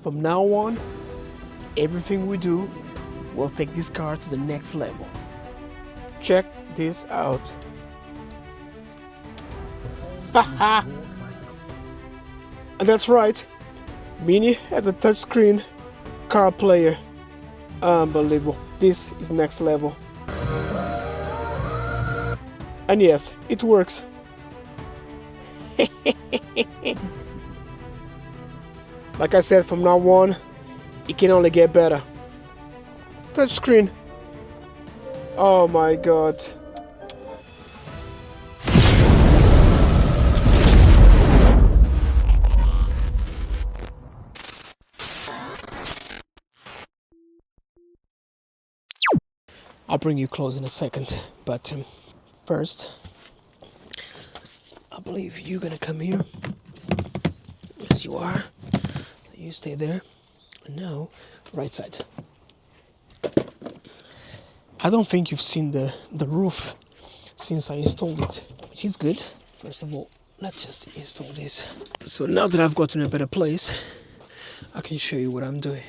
From now on, everything we do will take this car to the next level. Check this out. Haha! And that's right, Mini has a touchscreen car player. Unbelievable. This is next level. And yes, it works. Like I said, from now on, it can only get better. Touchscreen. Oh my god. I'll bring you close in a second, but first, I believe you're gonna come here. Yes, you are. You stay there. And now, right side. I don't think you've seen the roof since I installed it, which is good. First of all, let's just install this. So now that I've gotten a better place, I can show you what I'm doing.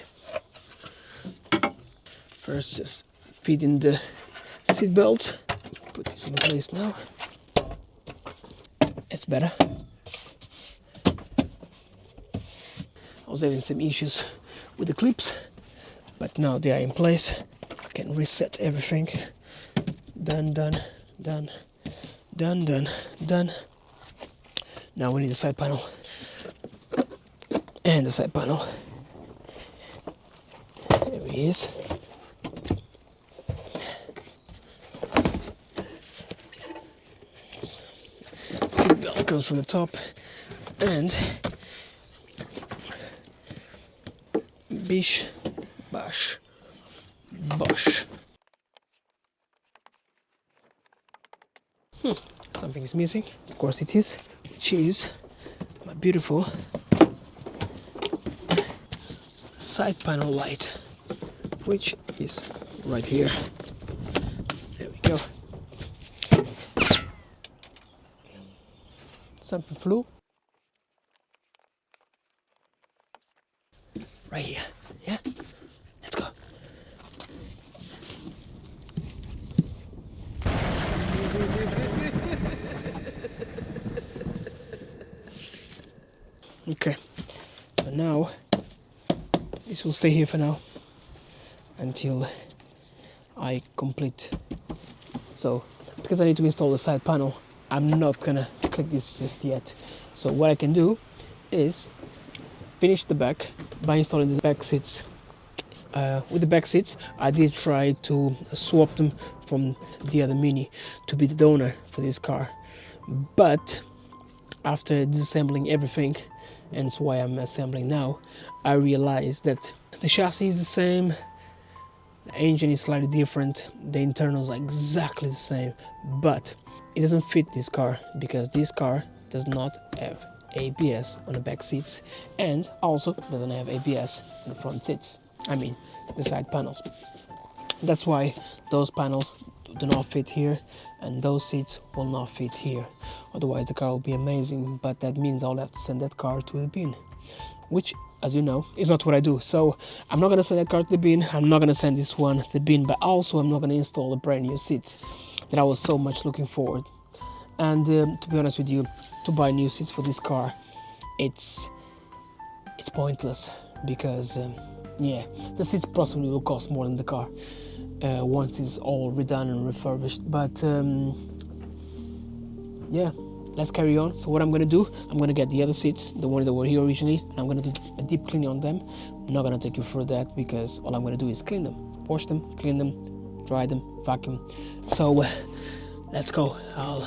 First, just feed in the seat belt. Put this in place now. It's better. I was having some issues with the clips, but now they are in place. I can reset everything. Done, done, done, done, done, done. Now we need the side panel. And the side panel. There he is. Seat belt comes from the top, and bish, bash, bosh. Something is missing. Of course it is. Which is my beautiful side panel light, which is right here. There we go. Something flew. Right here. Yeah? Let's go. Okay. So now this will stay here for now until I complete. So because I need to install the side panel, I'm not gonna click this just yet. So what I can do is finish the back by installing the back seats. With the back seats, I did try to swap them from the other Mini to be the donor for this car, but after disassembling everything, and that's why I'm assembling now, I realized that the chassis is the same, the engine is slightly different, the internals are exactly the same, but it doesn't fit this car because this car does not have ABS on the back seats and also doesn't have ABS on the front seats. I mean, the side panels. That's why those panels do not fit here and those seats will not fit here. Otherwise the car will be amazing, but that means I'll have to send that car to the bin, which, as you know, is not what I do. So I'm not going to send that car to the bin, I'm not going to send this one to the bin, but also I'm not going to install the brand new seats that I was so much looking forward. And to be honest with you, to buy new seats for this car, it's pointless because yeah, the seats possibly will cost more than the car once it's all redone and refurbished. But yeah, let's carry on. So what I'm going to do, I'm going to get the other seats, the ones that were here originally, and I'm going to do a deep cleaning on them. I'm not going to take you through that because all I'm going to do is clean them, wash them, clean them, dry them, vacuum. So let's go. I'll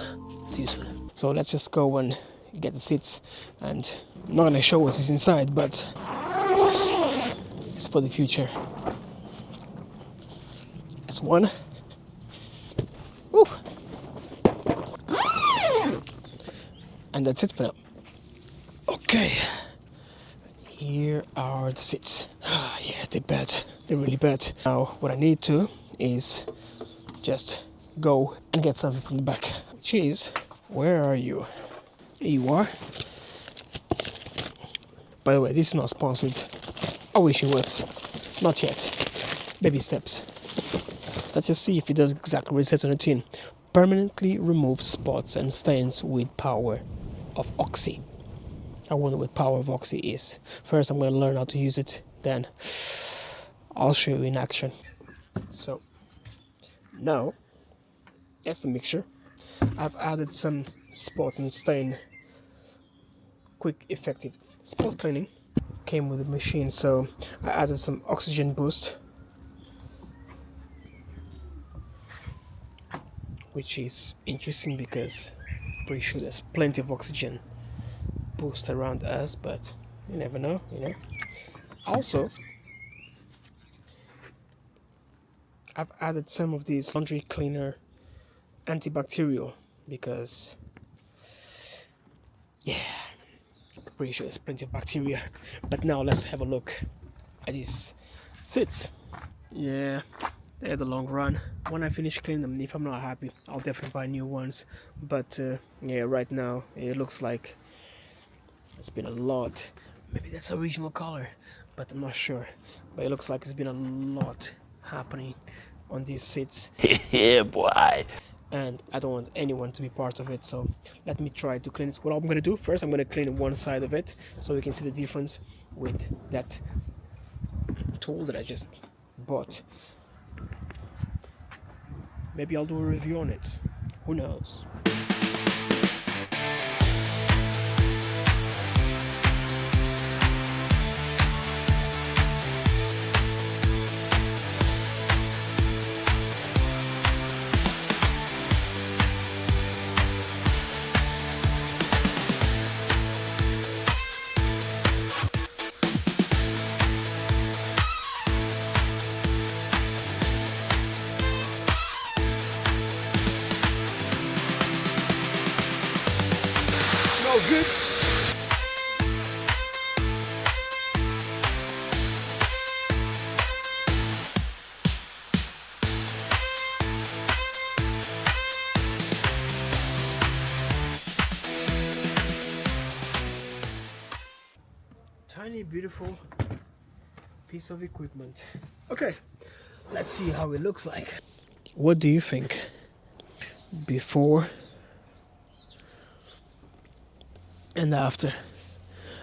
see you soon. So let's just go and get the seats, and I'm not going to show what is inside, but it's for the future. That's one. Woo. And that's it for now. Okay, here are the seats. Yeah, they're bad. They're really bad. Now what I need to is just go and get something from the back. Which is, where are you? Here you are. By the way, this is not sponsored. I wish it was. Not yet. Baby steps. Let's just see if it does exactly what it says on the tin. Permanently remove spots and stains with power of Oxy. I wonder what power of Oxy is. First I'm going to learn how to use it, then I'll show you in action. So now that's the mixture. I've added some spot and stain quick effective spot cleaning. Came with the machine, so I added some oxygen boost, which is interesting because pretty sure there's plenty of oxygen boost around us, but you never know, you know. Also, I've added some of these laundry cleaner antibacterial because yeah, pretty sure there's plenty of bacteria. But now let's have a look at these seats. Yeah, they had a long run. When I finish cleaning them, if I'm not happy, I'll definitely buy new ones. But yeah, right now it looks like it's been a lot. Maybe that's original color, but I'm not sure. But it looks like it's been a lot happening on these seats. Yeah, boy. And I don't want anyone to be part of it, so let me try to clean it. What I'm going to do first, I'm going to clean one side of it so we can see the difference with that tool that I just bought. Maybe I'll do a review on it, who knows. Smells good. Tiny beautiful piece of equipment. Okay, let's see how it looks like. What do you think? Before and after.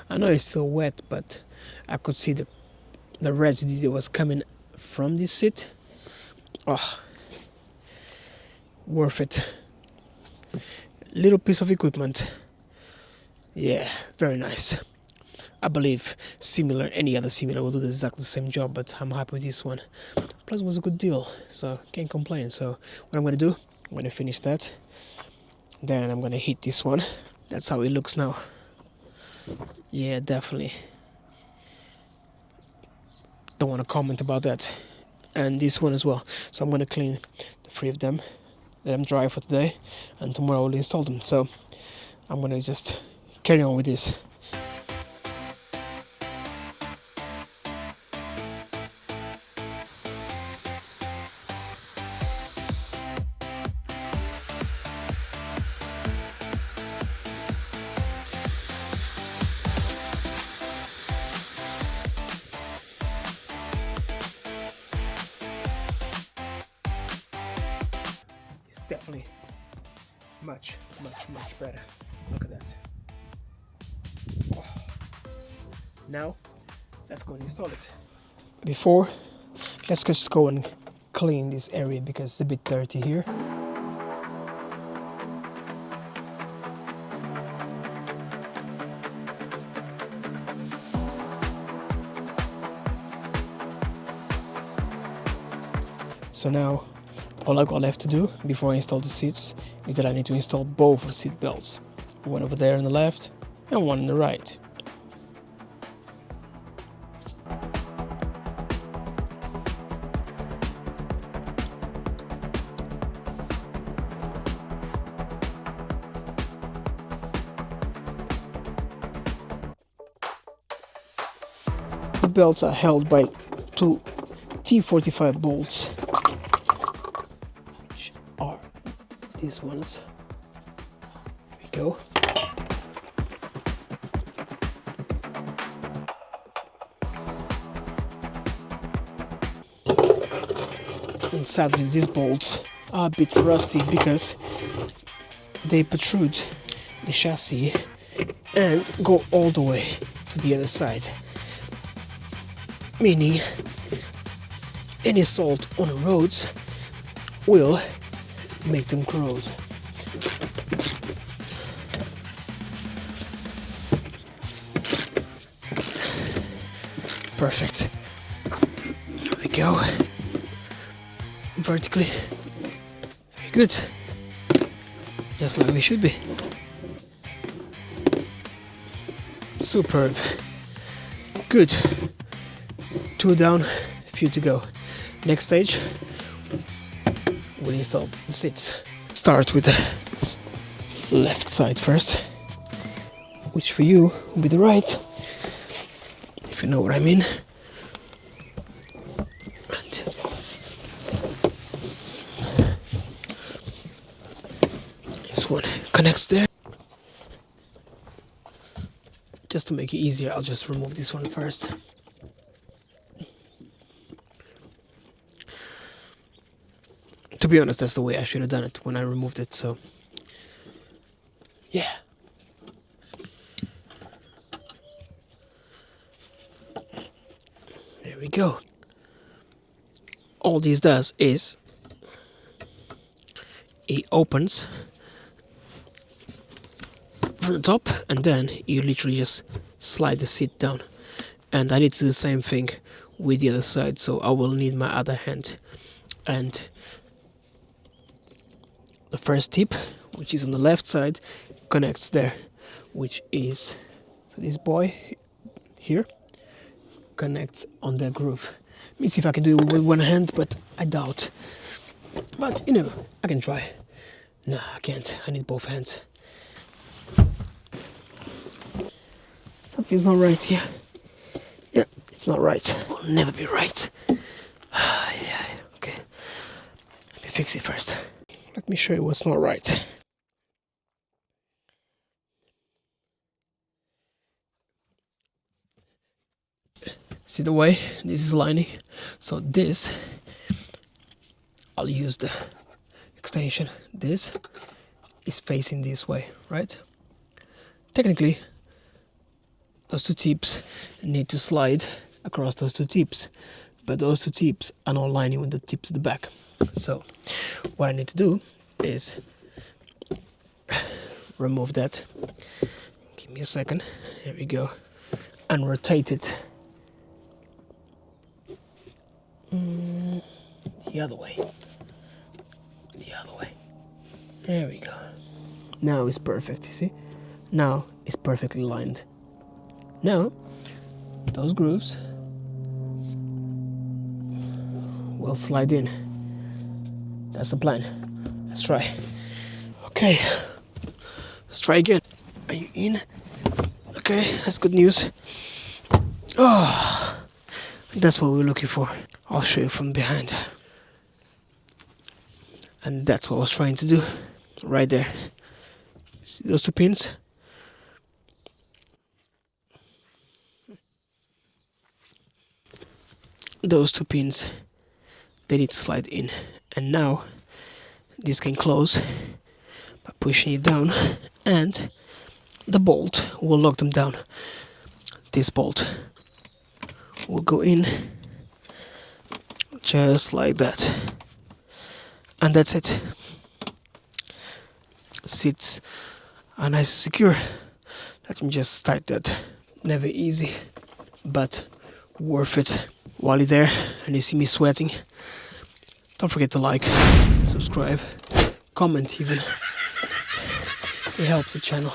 I know it's still wet, but I could see the residue that was coming from this seat. Oh, worth it. Little piece of equipment. Yeah, very nice. I believe any other similar will do exactly the same job, but I'm happy with this one. Plus it was a good deal, so can't complain. So what I'm gonna do, I'm gonna finish that, then I'm gonna hit this one. That's how it looks now. Yeah, definitely. Don't want to comment about that. And this one as well. So I'm gonna clean the three of them, let them dry for today, and tomorrow I'll install them. So I'm gonna just carry on with this. Definitely much better. Look at that. Oh. Now let's go and install it. Before, let's just go and clean this area because it's a bit dirty here. So now all I got left to do before I install the seats is that I need to install both seat belts. One over there on the left and one on the right. The belts are held by two T45 bolts, which are these ones. There we go. And sadly these bolts are a bit rusty because they protrude the chassis and go all the way to the other side, meaning any salt on the roads will make them corrode. Perfect. There we go. Vertically. Very good. Just like we should be. Superb. Good. 2 down, few to go. Next stage, we'll install the seats. Start with the left side first, which for you will be the right, if you know what I mean. And this one connects there. Just to make it easier, I'll just remove this one first. To be honest, that's the way I should have done it when I removed it, so yeah. There we go. All this does is it opens from the top and then you literally just slide the seat down. And I need to do the same thing with the other side, so I will need my other hand. And the first tip, which is on the left side, connects there, which is, so this boy here connects on that groove. Let me see if I can do it with one hand, but I doubt. But you know, I can try. No, I can't. I need both hands. Something's not right here. Yeah, it's not right. It will never be right. Yeah, okay. Let me fix it first. Let me show you what's not right. See the way this is lining? So this, I'll use the extension. This is facing this way, right? Technically, those two tips need to slide across those two tips, but those two tips are not lining with the tips at the back. So what I need to do is remove that. Give me a second. Here we go. And rotate it the other way. The other way. There we go. Now it's perfect, you see? Now it's perfectly lined. Now, those grooves will slide in. That's the plan. Let's try. Okay, let's try again. Are you in? Okay, that's good news. Oh, that's what we're looking for. I'll show you from behind. And that's what I was trying to do. Right there. See those two pins? Those two pins, they need to slide in. And now this can close by pushing it down, and the bolt will lock them down. This bolt will go in just like that, and that's it. Seats are nice and secure. Let me just tighten that. Never easy, but worth it. While you're there and you see me sweating, don't forget to like, subscribe, comment even. It helps the channel.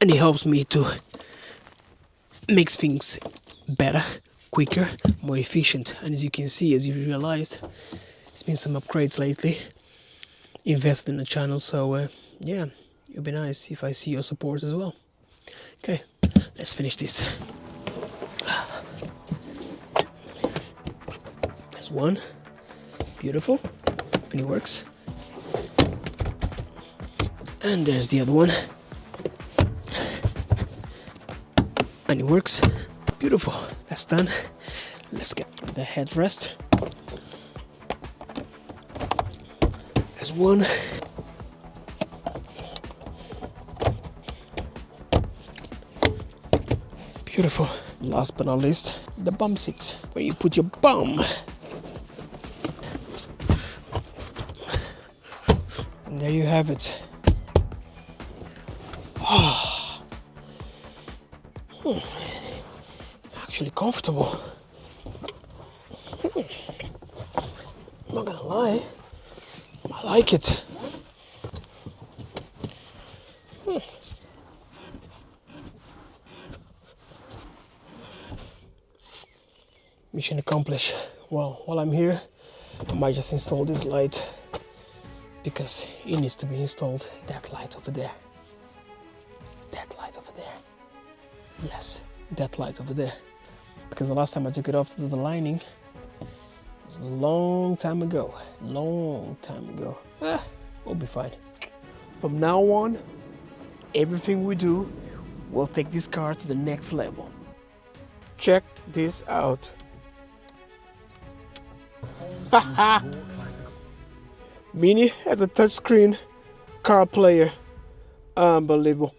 And it helps me to make things better, quicker, more efficient. And as you can see, as you realized, there's been some upgrades lately. Invested in the channel, so yeah, it would be nice if I see your support as well. Okay, let's finish this. There's one. Beautiful. And it works. And there's the other one. And it works. Beautiful. That's done. Let's get the headrest. one. Beautiful. Last but not least, the bum seats, where you put your bum. And there you have it. Actually comfortable. I'm not gonna lie, I like it. Mission accomplished. Well, while I'm here, I might just install this light because it needs to be installed. That light over there. That light over there. Yes, that light over there. Because the last time I took it off to do the lining was a long time ago. Long time ago. We'll be fine. From now on, everything we do will take this car to the next level. Check this out. Mini has a touchscreen car player. Unbelievable.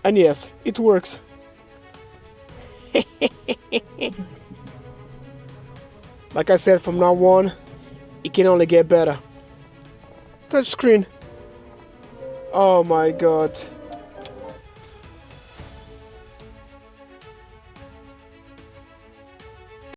And yes, it works. Like I said, from now on, it can only get better. Touchscreen. Oh my God.